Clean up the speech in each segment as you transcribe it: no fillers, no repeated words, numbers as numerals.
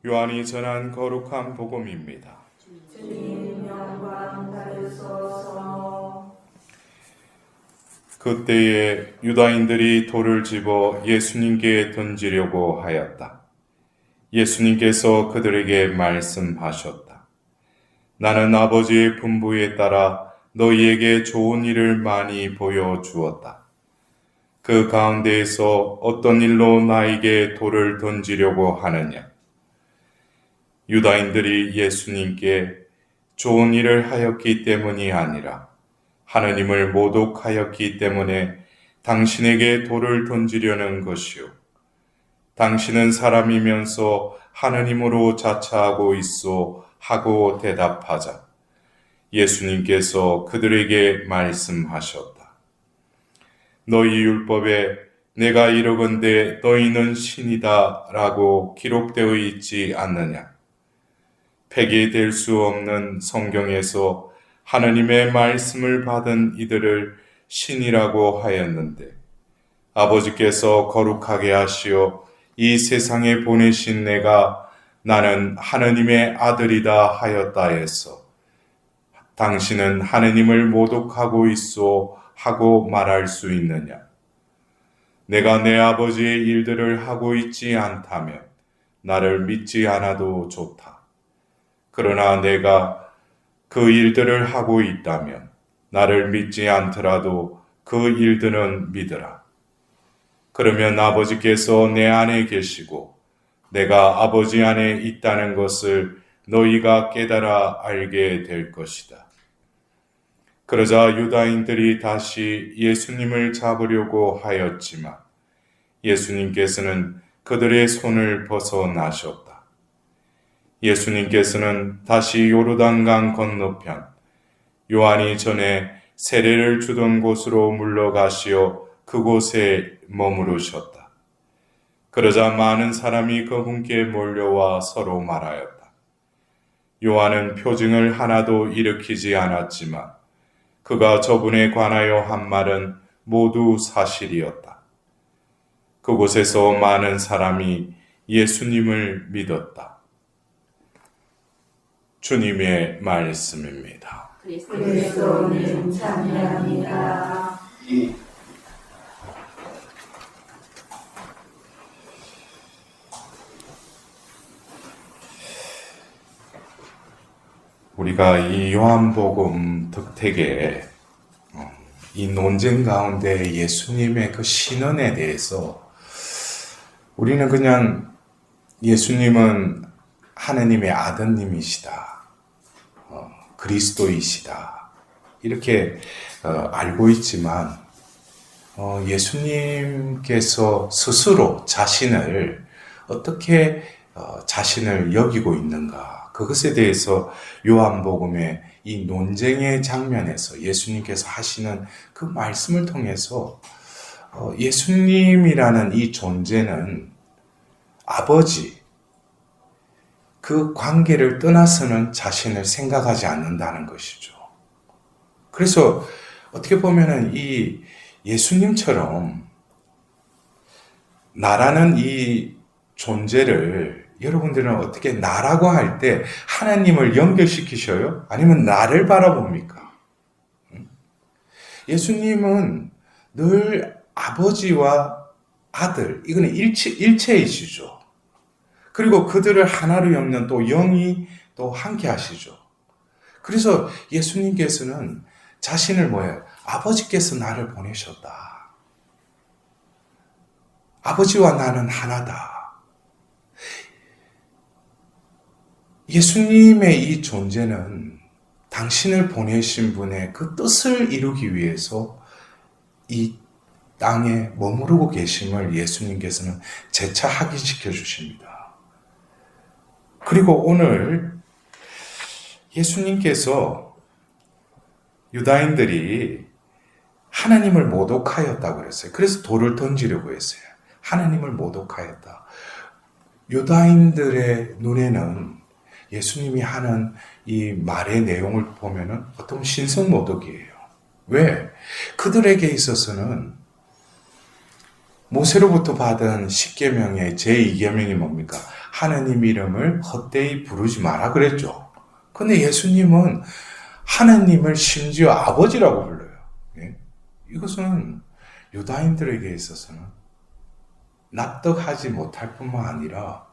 요한이 전한 거룩한 복음입니다. 주님 영광 받으소서. 그때에 유다인들이 돌을 집어 예수님께 던지려고 하였다. 예수님께서 그들에게 말씀하셨다. 나는 아버지의 분부에 따라 너희에게 좋은 일을 많이 보여주었다. 그 가운데에서 어떤 일로 나에게 돌을 던지려고 하느냐? 유다인들이 예수님께 좋은 일을 하였기 때문이 아니라 하느님을 모독하였기 때문에 당신에게 돌을 던지려는 것이요. 당신은 사람이면서 하느님으로 자처하고 있소 하고 대답하자. 예수님께서 그들에게 말씀하셨다. 너희 율법에 내가 이르건대 너희는 신이다 라고 기록되어 있지 않느냐? 폐기될 수 없는 성경에서 하느님의 말씀을 받은 이들을 신이라고 하였는데 아버지께서 거룩하게 하시어 이 세상에 보내신 내가 나는 하느님의 아들이다 하였다 해서 당신은 하느님을 모독하고 있소 하고 말할 수 있느냐? 내가 내 아버지의 일들을 하고 있지 않다면 나를 믿지 않아도 좋다. 그러나 내가 그 일들을 하고 있다면 나를 믿지 않더라도 그 일들은 믿으라. 그러면 아버지께서 내 안에 계시고 내가 아버지 안에 있다는 것을 너희가 깨달아 알게 될 것이다. 그러자 유다인들이 다시 예수님을 잡으려고 하였지만 예수님께서는 그들의 손을 벗어나셨다. 예수님께서는 다시 요르단강 건너편 요한이 전에 세례를 주던 곳으로 물러가시어 그곳에 머무르셨다. 그러자 많은 사람이 그분께 몰려와 서로 말하였다. 요한은 표징을 하나도 일으키지 않았지만 그가 저분에 관하여 한 말은 모두 사실이었다. 그곳에서 많은 사람이 예수님을 믿었다. 주님의 말씀입니다. 그리스도님 찬양합니다. 우리가 이 요한복음 득택에 이 논쟁 가운데 예수님의 그 신언에 대해서 우리는 그냥 예수님은 하느님의 아드님이시다. 그리스도이시다. 이렇게 알고 있지만 예수님께서 스스로 자신을 어떻게 자신을 여기고 있는가 그것에 대해서 요한복음의 이 논쟁의 장면에서 예수님께서 하시는 그 말씀을 통해서 예수님이라는 이 존재는 아버지 그 관계를 떠나서는 자신을 생각하지 않는다는 것이죠. 그래서 어떻게 보면은 이 예수님처럼 나라는 이 존재를 여러분들은 어떻게 나라고 할 때 하나님을 연결시키셔요? 아니면 나를 바라봅니까? 예수님은 늘 아버지와 아들, 이거는 일체이시죠. 그리고 그들을 하나로 엮는 또 영이 또 함께 하시죠. 그래서 예수님께서는 자신을 뭐예요? 아버지께서 나를 보내셨다. 아버지와 나는 하나다. 예수님의 이 존재는 당신을 보내신 분의 그 뜻을 이루기 위해서 이 땅에 머무르고 계심을 예수님께서는 재차 확인시켜 주십니다. 그리고 오늘 예수님께서 유다인들이 하나님을 모독하였다고 그랬어요. 그래서 돌을 던지려고 했어요. 하나님을 모독하였다. 유다인들의 눈에는 예수님이 하는 이 말의 내용을 보면은 어떤 신성모독이에요. 왜? 그들에게 있어서는 모세로부터 받은 10계명의 제2계명이 뭡니까? 하느님 이름을 헛되이 부르지 마라 그랬죠. 근데 예수님은 하느님을 심지어 아버지라고 불러요. 예? 이것은 유다인들에게 있어서는 납득하지 못할 뿐만 아니라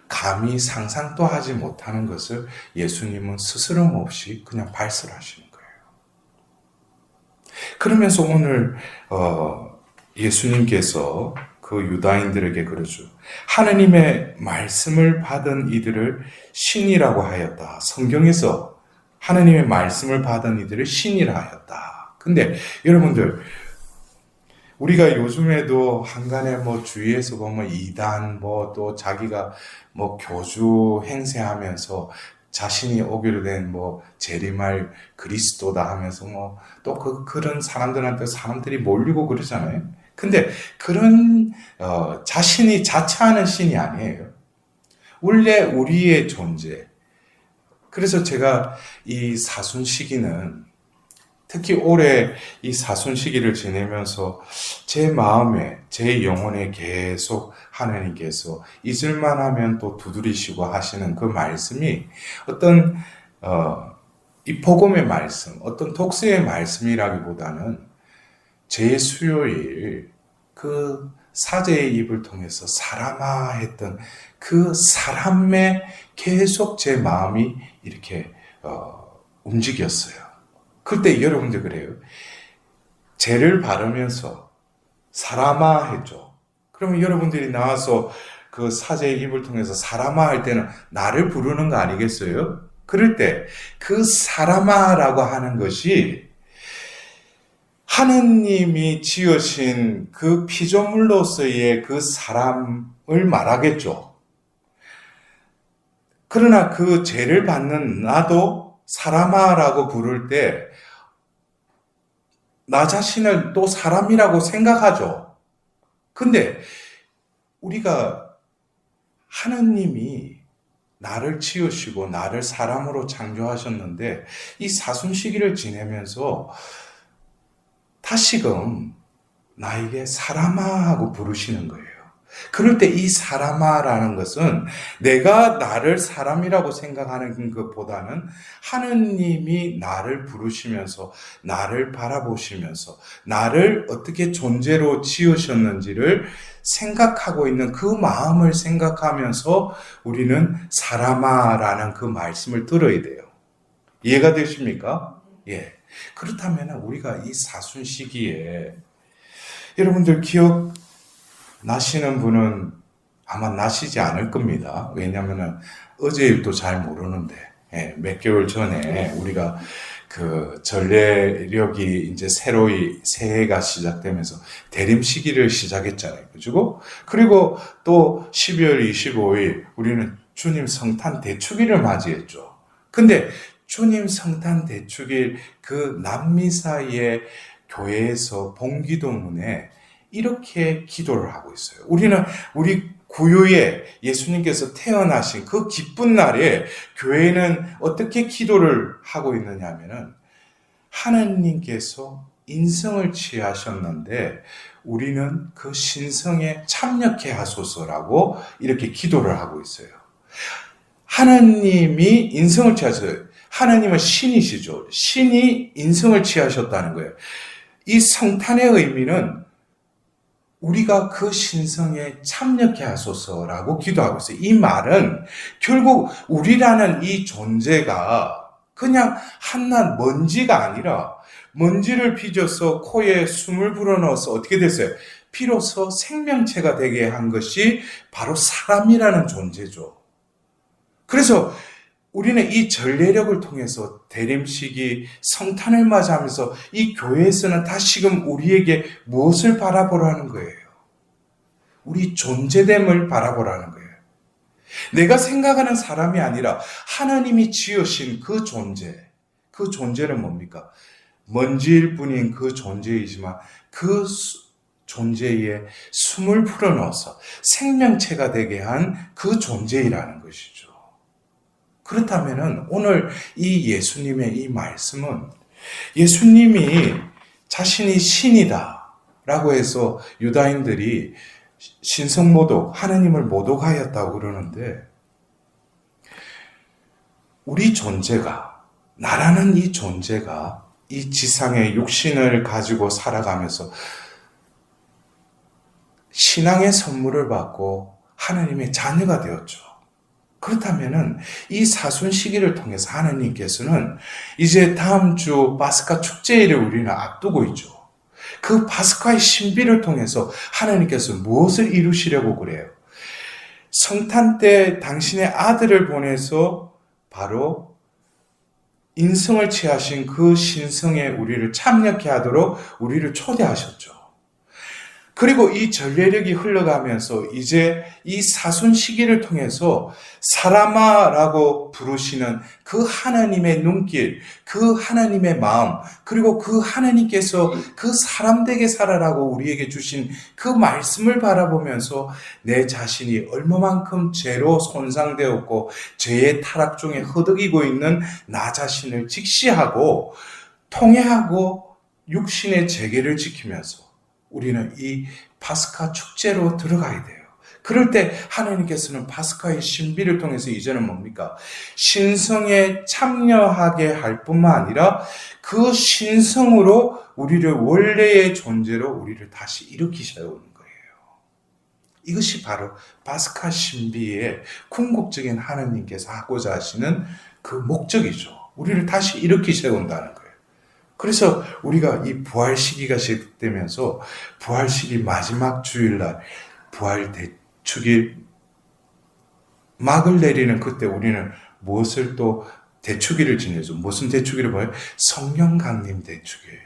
감히 상상도 하지 못하는 것을 예수님은 스스럼 없이 그냥 발설하시는 거예요. 그러면서 오늘 예수님께서 그 유다인들에게 그러죠. 하느님의 말씀을 받은 이들을 신이라고 하였다. 성경에서 하느님의 말씀을 받은 이들을 신이라 하였다. 근데 여러분들, 우리가 요즘에도 한간에 주위에서 보면 이단, 또 자기가 교주 행세하면서 자신이 오기로 된 재림할 그리스도다 하면서 또 그런 사람들한테 사람들이 몰리고 그러잖아요. 근데 그런 자신이 자처하는 신이 아니에요. 원래 우리의 존재. 그래서 제가 이 사순 시기는 특히 올해 이 사순 시기를 지내면서 제 마음에, 제 영혼에 계속 하나님께서 잊을만 하면 또 두드리시고 하시는 그 말씀이 어떤 이 복음의 말씀, 어떤 독서의 말씀이라기보다는 제 수요일 그 사제의 입을 통해서 사람아 했던 그 사람에 계속 제 마음이 이렇게 움직였어요. 그때 여러분들 그래요. 죄를 바르면서 사람아 했죠. 그러면 여러분들이 나와서 그 사제의 입을 통해서 사람아 할 때는 나를 부르는 거 아니겠어요? 그럴 때 그 사람아라고 하는 것이 하느님이 지으신 그 피조물로서의 그 사람을 말하겠죠. 그러나 그 죄를 받는 나도 사람아라고 부를 때 나 자신을 또 사람이라고 생각하죠. 근데 우리가 하느님이 나를 지으시고 나를 사람으로 창조하셨는데 이 사순시기를 지내면서 다시금 나에게 사람아 하고 부르시는 거예요. 그럴 때 이 사람아라는 것은 내가 나를 사람이라고 생각하는 것보다는 하느님이 나를 부르시면서 나를 바라보시면서 나를 어떻게 존재로 지으셨는지를 생각하고 있는 그 마음을 생각하면서 우리는 사람아라는 그 말씀을 들어야 돼요. 이해가 되십니까? 예. 그렇다면 우리가 이 사순 시기에 여러분들 기억 나시는 분은 아마 나시지 않을 겁니다. 왜냐하면 어제 일도 잘 모르는데 몇 개월 전에 우리가 그 전례력이 이제 새로이 새해가 시작되면서 대림 시기를 시작했잖아요. 그리고 또 12월 25일 우리는 주님 성탄 대축일을 맞이했죠. 근데 주님 성탄 대축일 그 남미사의 교회에서 봉기도문에 이렇게 기도를 하고 있어요. 우리는 우리 구유에 예수님께서 태어나신 그 기쁜 날에 교회는 어떻게 기도를 하고 있느냐 하면은 하나님께서 인성을 취하셨는데 우리는 그 신성에 참여케 하소서라고 이렇게 기도를 하고 있어요. 하나님이 인성을 취하셨어요. 하나님은 신이시죠. 신이 인성을 취하셨다는 거예요. 이 성탄의 의미는 우리가 그 신성에 참여케 하소서라고 기도하고 있어요. 이 말은 결국 우리라는 이 존재가 그냥 한낱 먼지가 아니라 먼지를 빚어서 코에 숨을 불어넣어서 어떻게 됐어요? 비로소 생명체가 되게 한 것이 바로 사람이라는 존재죠. 그래서 우리는 이 전례력을 통해서 대림시기 성탄을 맞이하면서 이 교회에서는 다시금 우리에게 무엇을 바라보라는 거예요? 우리 존재됨을 바라보라는 거예요. 내가 생각하는 사람이 아니라 하나님이 지으신 그 존재, 그 존재는 뭡니까? 먼지일 뿐인 그 존재이지만 그 존재에 숨을 불어넣어서 생명체가 되게 한 그 존재이라는 것이죠. 그렇다면 오늘 이 예수님의 이 말씀은 예수님이 자신이 신이다 라고 해서 유다인들이 신성모독, 하느님을 모독하였다고 그러는데 우리 존재가, 나라는 이 존재가 이 지상의 육신을 가지고 살아가면서 신앙의 선물을 받고 하나님의 자녀가 되었죠. 그렇다면은 이 사순 시기를 통해서 하나님께서는 이제 다음 주 파스카 축제일을 우리는 앞두고 있죠. 그 파스카의 신비를 통해서 하나님께서 무엇을 이루시려고 그래요? 성탄 때 당신의 아들을 보내서 바로 인성을 취하신 그 신성에 우리를 참여케 하도록 우리를 초대하셨죠. 그리고 이 전례력이 흘러가면서 이제 이 사순 시기를 통해서 사라마라고 부르시는 그 하나님의 눈길, 그 하나님의 마음, 그리고 그 하나님께서 그 사람되게 살아라고 우리에게 주신 그 말씀을 바라보면서 내 자신이 얼마만큼 죄로 손상되었고 죄의 타락 중에 허덕이고 있는 나 자신을 직시하고 통회하고 육신의 재계를 지키면서 우리는 이 파스카 축제로 들어가야 돼요. 그럴 때 하나님께서는 파스카의 신비를 통해서 이제는 뭡니까? 신성에 참여하게 할 뿐만 아니라 그 신성으로 우리를 원래의 존재로 우리를 다시 일으키셔야 오는 거예요. 이것이 바로 파스카 신비의 궁극적인 하나님께서 하고자 하시는 그 목적이죠. 우리를 다시 일으키셔야 온다는 거예요. 그래서 우리가 이 부활 시기가 시작되면서 부활 시기 마지막 주일날 부활 대축일 막을 내리는 그때 우리는 무엇을 또 대축일을 지내죠. 무슨 대축일을 봐요? 성령 강림 대축일.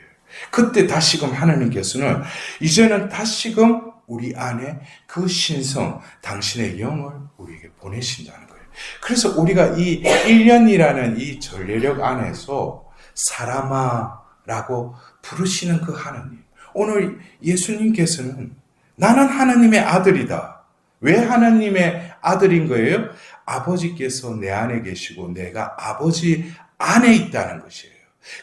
그때 다시금 하나님께서는 이제는 다시금 우리 안에 그 신성, 당신의 영을 우리에게 보내신다는 거예요. 그래서 우리가 이 1년이라는 이 전례력 안에서 사라마라고 부르시는 그 하나님. 오늘 예수님께서는 나는 하나님의 아들이다. 왜 하나님의 아들인 거예요? 아버지께서 내 안에 계시고 내가 아버지 안에 있다는 것이에요.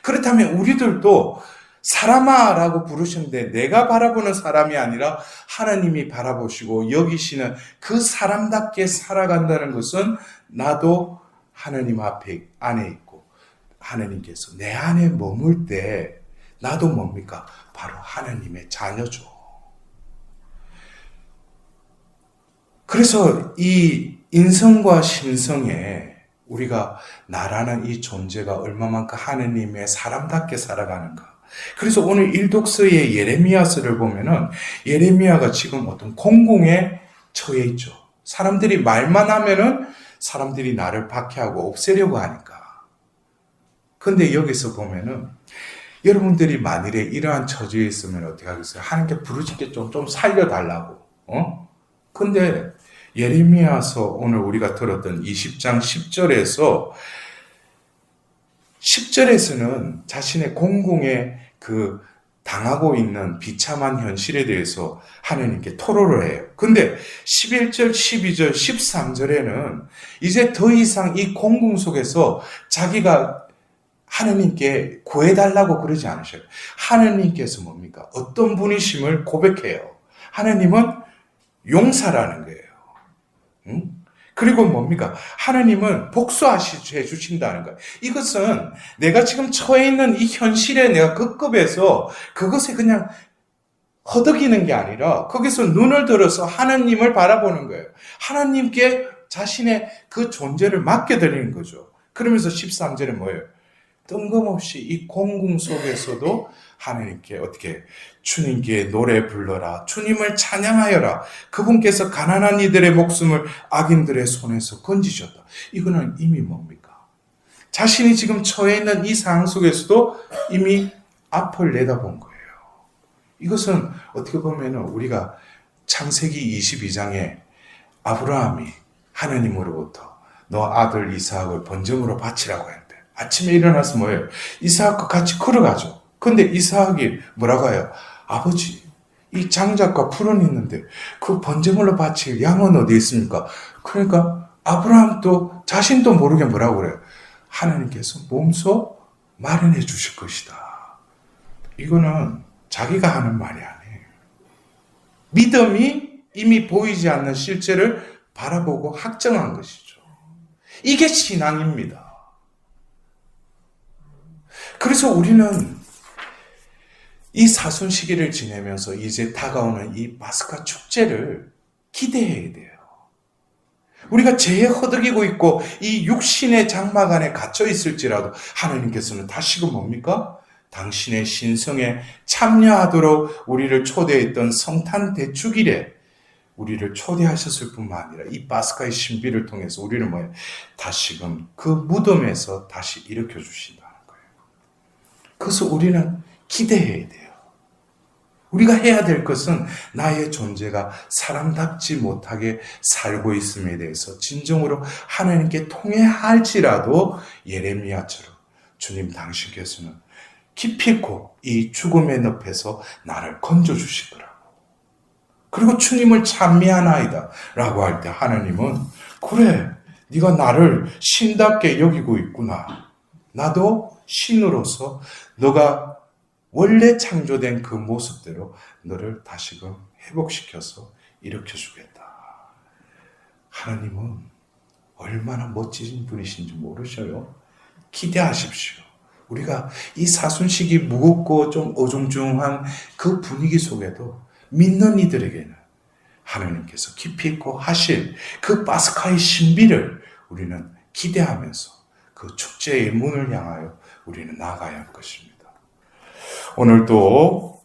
그렇다면 우리들도 사라마라고 부르셨는데 내가 바라보는 사람이 아니라 하나님이 바라보시고 여기시는 그 사람답게 살아간다는 것은 나도 하나님 앞에 안에 있고 하나님께서 내 안에 머물 때 나도 뭡니까? 바로 하나님의 자녀죠. 그래서 이 인성과 신성에 우리가 나라는 이 존재가 얼마만큼 하나님의 사람답게 살아가는가. 그래서 오늘 일독서의 예레미야서를 보면은 예레미야가 지금 어떤 공공에 처해 있죠. 사람들이 말만 하면은 사람들이 나를 박해하고 없애려고 하니까. 근데 여기서 보면은 여러분들이 만일에 이러한 처지에 있으면 어떻게 하겠어요? 하나님께 부르짖게 좀 살려달라고. 근데 예레미야서 오늘 우리가 들었던 20장 10절에서는 자신의 공공의 그 당하고 있는 비참한 현실에 대해서 하나님께 토로를 해요. 근데 11절, 12절, 13절에는 이제 더 이상 이 공공 속에서 자기가 하나님께 구해달라고 그러지 않으셔요. 하나님께서 뭡니까? 어떤 분이심을 고백해요. 하나님은 용사라는 거예요. 그리고 뭡니까? 하나님은 복수해 주신다는 거예요. 이것은 내가 지금 처해 있는 이 현실에 내가 급급해서 그것에 그냥 허덕이는 게 아니라 거기서 눈을 들어서 하나님을 바라보는 거예요. 하나님께 자신의 그 존재를 맡겨드리는 거죠. 그러면서 13절에 뭐예요? 뜬금없이 이 공궁 속에서도 하나님께 어떻게 주님께 노래 불러라. 주님을 찬양하여라. 그분께서 가난한 이들의 목숨을 악인들의 손에서 건지셨다. 이거는 이미 뭡니까? 자신이 지금 처해 있는 이 상황 속에서도 이미 앞을 내다본 거예요. 이것은 어떻게 보면 우리가 창세기 22장에 아브라함이 하나님으로부터 너 아들 이삭을 번제물로 바치라고 했는데 아침에 일어나서 뭐예요? 이삭과 같이 걸어가죠. 근데 이삭이 뭐라고 해요? 아버지, 이 장작과 풀은 있는데 그 번제물로 바칠 양은 어디 있습니까? 그러니까 아브라함도 자신도 모르게 뭐라고 그래요? 하나님께서 몸소 마련해 주실 것이다. 이거는 자기가 하는 말이 아니에요. 믿음이 이미 보이지 않는 실제를 바라보고 확정한 것이죠. 이게 신앙입니다. 그래서 우리는 이 사순 시기를 지내면서 이제 다가오는 이 파스카 축제를 기대해야 돼요. 우리가 죄에 허덕이고 있고 이 육신의 장막 안에 갇혀 있을지라도 하나님께서는 다시금 뭡니까? 당신의 신성에 참여하도록 우리를 초대했던 성탄 대축일에 우리를 초대하셨을 뿐만 아니라 이 파스카의 신비를 통해서 우리를 다시금 그 무덤에서 다시 일으켜 주신다는 거예요. 그래서 우리는 기대해야 돼요. 우리가 해야 될 것은 나의 존재가 사람답지 못하게 살고 있음에 대해서 진정으로 하나님께 통회할지라도 예레미야처럼 주님 당신께서는 기필코 이 죽음의 늪에서 나를 건져주실 거라고. 그리고 주님을 찬미하나이다 라고 할 때 하나님은 그래 네가 나를 신답게 여기고 있구나. 나도 신으로서 너가 원래 창조된 그 모습대로 너를 다시금 회복시켜서 일으켜주겠다. 하나님은 얼마나 멋진 분이신지 모르셔요? 기대하십시오. 우리가 이 사순식이 무겁고 좀 어중중한 그 분위기 속에도 믿는 이들에게는 하나님께서 깊이 있고 하실 그 파스카의 신비를 우리는 기대하면서 그 축제의 문을 향하여 우리는 나아가야 할 것입니다. 오늘도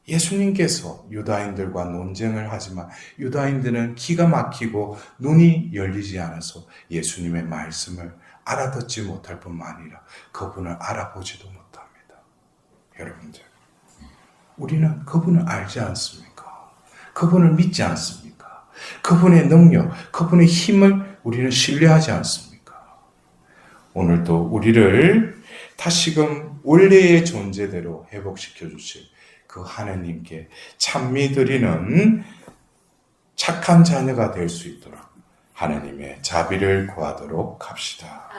예수님께서 유다인들과 논쟁을 하지만 유다인들은 기가 막히고 눈이 열리지 않아서 예수님의 말씀을 알아듣지 못할 뿐만 아니라 그분을 알아보지도 못합니다. 여러분들, 우리는 그분을 알지 않습니까? 그분을 믿지 않습니까? 그분의 능력, 그분의 힘을 우리는 신뢰하지 않습니까? 오늘도 우리를 다시금 원래의 존재대로 회복시켜 주실 그 하나님께 찬미 드리는 착한 자녀가 될 수 있도록 하나님의 자비를 구하도록 합시다.